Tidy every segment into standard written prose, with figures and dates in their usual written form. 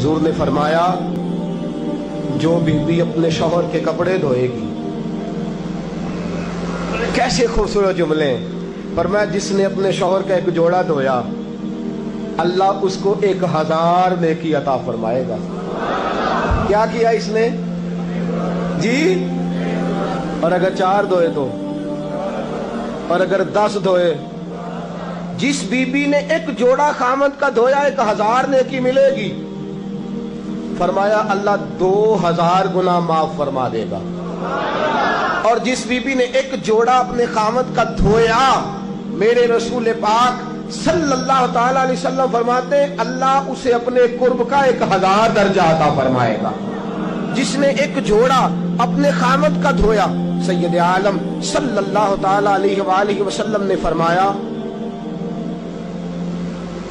हुजूर ने फरमाया जो बीवी अपने शौहर के कपड़े धोएगी, कैसे खूबसूरत जुमले। फरमाया जिसने अपने शौहर का एक जोड़ा धोया अल्लाह उसको 1000 नेकी अता फरमाएगा। क्या किया इसने जी? और अगर 4 धोए तो, और अगर 10 धोए, जिस बीबी ने एक जोड़ा खामद का धोया 1000 नेकी मिलेगी। फरमाया अल्लाह 2000 गुना माफ फरमा देगा। और जिस बीबी ने एक जोड़ा अपने खामद का धोया, मेरे रसूल पाक सल्लल्लाहु ताला अलैहि वसल्लम फरमाते अल्लाह उसे अपने कुर्ब का 1000 दर्जा अता फरमाएगा। जिसने एक जोड़ा अपने खामद का धोया, सैयद आलम सल्लल्लाहु ताला अलैहि वसल्लम ने फरमाया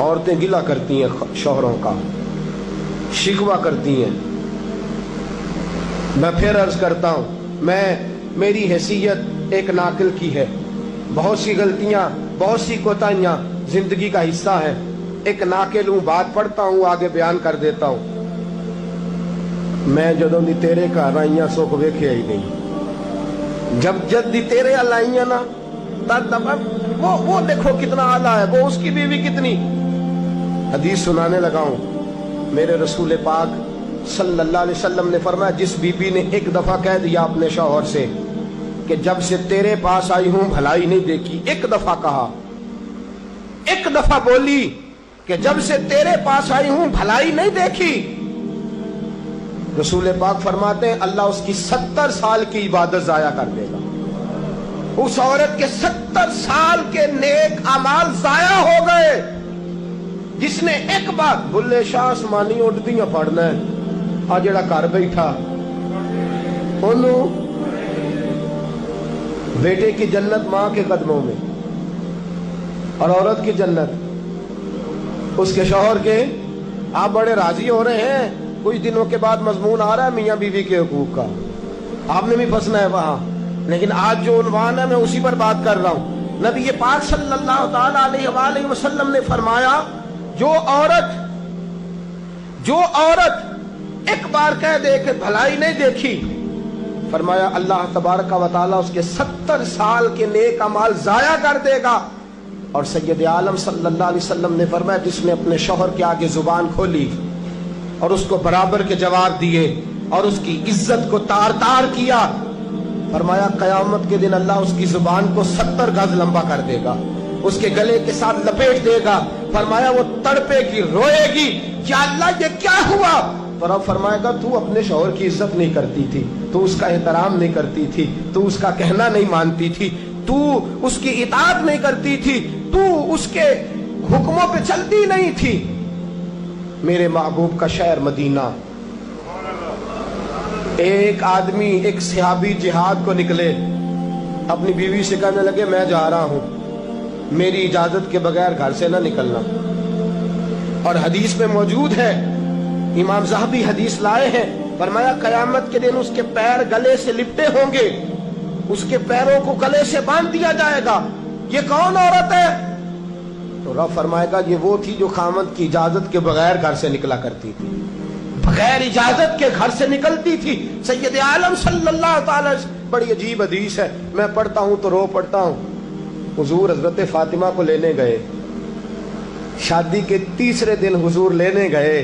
औरतें गिला करती हैं शौहरों का, शिकवा करती हैं। मैं फिर अर्ज करता हूं, मेरी हैसियत एक नाकिल की है, बहुत सी गलतियां, बहुत सी कोताहियां जिंदगी का हिस्सा है। एक नाकिल हूं, बात पढ़ता हूं, आगे बयान कर देता हूं। मैं जदों दी तेरे घर आईया सुख वेखे ही नहीं। जब दी तेरे अल आईया ना तब वो देखो कितना आला है, वो उसकी बीवी कितनी। हदीस सुनाने लगा हूं। मेरे रसूल पाक सल्लल्लाहु अलैहि वसल्लम ने फरमाया जिस बीबी ने एक दफा कह दिया अपने शौहर से कि जब से तेरे पास आई हूं भलाई नहीं देखी, एक दफा कहा, एक दफा बोली कि जब से तेरे पास आई हूं भलाई नहीं देखी, रसूल पाक फरमाते हैं अल्लाह उसकी 70 साल की इबादत जाया कर देगा। उस औरत के 70 साल के नेक अमाल जाया हो गए। जिसने एक बार बुल्ले शाह आसमानी उड़दियां पढ़ना है, आ जेड़ा घर बैठा ओनू बेटे की जन्नत मां के कदमों में, और औरत की जन्नत उसके शौहर के। आप बड़े राजी हो रहे हैं, कुछ दिनों के बाद मजमून आ रहा है मियां बीवी के हुकूक का, आपने भी फंसना है वहां। लेकिन आज जो उन्वान है मैं उसी पर बात कर रहा हूं। नबी पाक सल्लल्लाहु ताला अलैहि वसल्लम ने फरमाया जो औरत एक बार कह दे कि भलाई नहीं देखी, फरमाया अल्लाह तबारक व तआला उसके 70 साल के नेक अमाल जाया कर देगा। और सैयद आलम सल्लल्लाहु अलैहि वसल्लम ने फरमाया जिसने अपने शौहर के आगे जुबान खोली और उसको बराबर के जवाब दिए और उसकी इज्जत को तार तार किया, फरमाया कयामत के दिन अल्लाह उसकी जुबान को 70 गज लंबा कर देगा, उसके गले के साथ लपेट देगा। फरमाया वो तड़पेगी, रोएगी, क्या अल्लाह ये क्या हुआ? तो रब फरमाएगा तू अपने शौहर की इज्जत नहीं करती थी, तू उसका एहतराम नहीं करती थी, तू उसका कहना नहीं मानती थी, तू उसकी इताअत नहीं करती थी, तू उसके हुक्मों पे चलती नहीं थी। मेरे महबूब का शहर मदीना, एक आदमी, एक सहाबी जिहाद को निकले, अपनी बीवी से कहने लगे मैं जा रहा हूं, मेरी इजाजत के बगैर घर से ना निकलना। और हदीस में मौजूद है, इमाम ज़हबी हदीस लाए हैं, फरमाया कयामत के दिन उसके पैर गले से लिपटे होंगे, उसके पैरों को गले से बांध दिया जाएगा। ये कौन औरत है? तो रब फरमाएगा ये वो थी जो खामद की इजाजत के बगैर घर से निकला करती थी, बगैर इजाजत के घर से निकलती थी। सैयद आलम सल्लल्लाहु ताला, बड़ी अजीब हदीस है, मैं पढ़ता हूं तो रो पढ़ता हूं। हुजूर हजरत फातिमा को लेने गए, शादी के तीसरे दिन हुजूर लेने गए,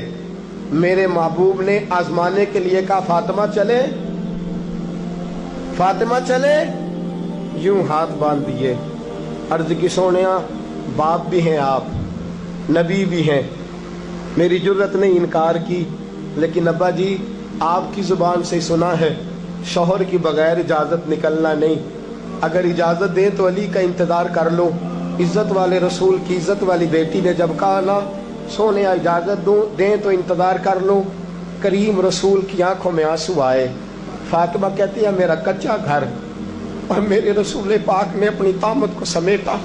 मेरे महबूब ने आजमाने के लिए कहा फातिमा चले, फातिमा चले, यूं हाथ बांध दिए, अर्ज की सोनिया बाप भी हैं आप, नबी भी हैं, मेरी जुर्रत ने इनकार की, लेकिन अब्बा जी आपकी जुबान से सुना है शौहर की बगैर इजाजत निकलना नहीं, अगर इजाजत दें तो अली का इंतजार कर लो। इज्जत वाले रसूल की इज्जत वाली बेटी ने जब कहा ना सोने इजाजत दें तो इंतजार कर लो, करीम रसूल की आंखों में आंसू आए। फातिमा कहती है मेरा कच्चा घर, और मेरे रसूल पाक ने अपनी तामत को समेटा,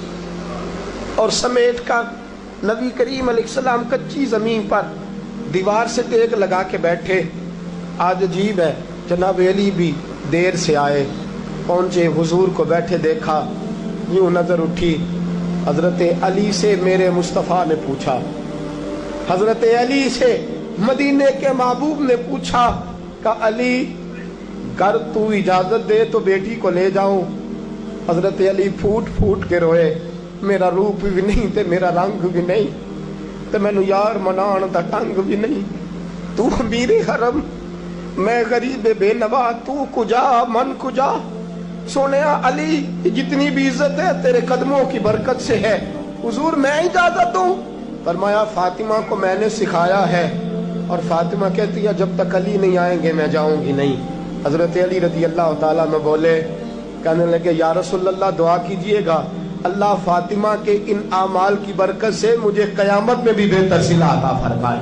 और समेट कर नबी करीम अलैहिस्सलाम कच्ची जमीन पर दीवार से टेक लगा के बैठे। आज अजीब है, जनाब अली भी देर से आए, पहुंचे, हुजूर को बैठे देखा, यूं नजर उठी, हजरत अली से मेरे मुस्तफ़ा ने पूछा, हजरत अली से मदीने के महबूब ने पूछा कि अली कर तू इजाजत दे तो बेटी को ले जाऊं। हजरत अली फूट फूट के रोए, मेरा रूप भी नहीं ते मेरा रंग भी नहीं ते मैनू यार मनान दा ढंग भी नहीं। तू अमीरे हरम, मैं गरीब बेनवा, तू कुजा मन कुजा। सोने अली जितनी भी इज्जत है तेरे कदमों की बरकत से है, हुजूर मैं इजाजत दूं। फरमाया फातिमा को मैंने सिखाया है, और फातिमा कहती है जब तक अली नहीं आएंगे मैं जाऊंगी नहीं। हजरत अली रजी अल्लाह ताला में बोले, कहने लगे या रसूलल्लाह दुआ कीजिएगा अल्लाह फातिमा के इन आमाल की बरकत से मुझे कयामत में भी बेहतर सिला अता फरमाए।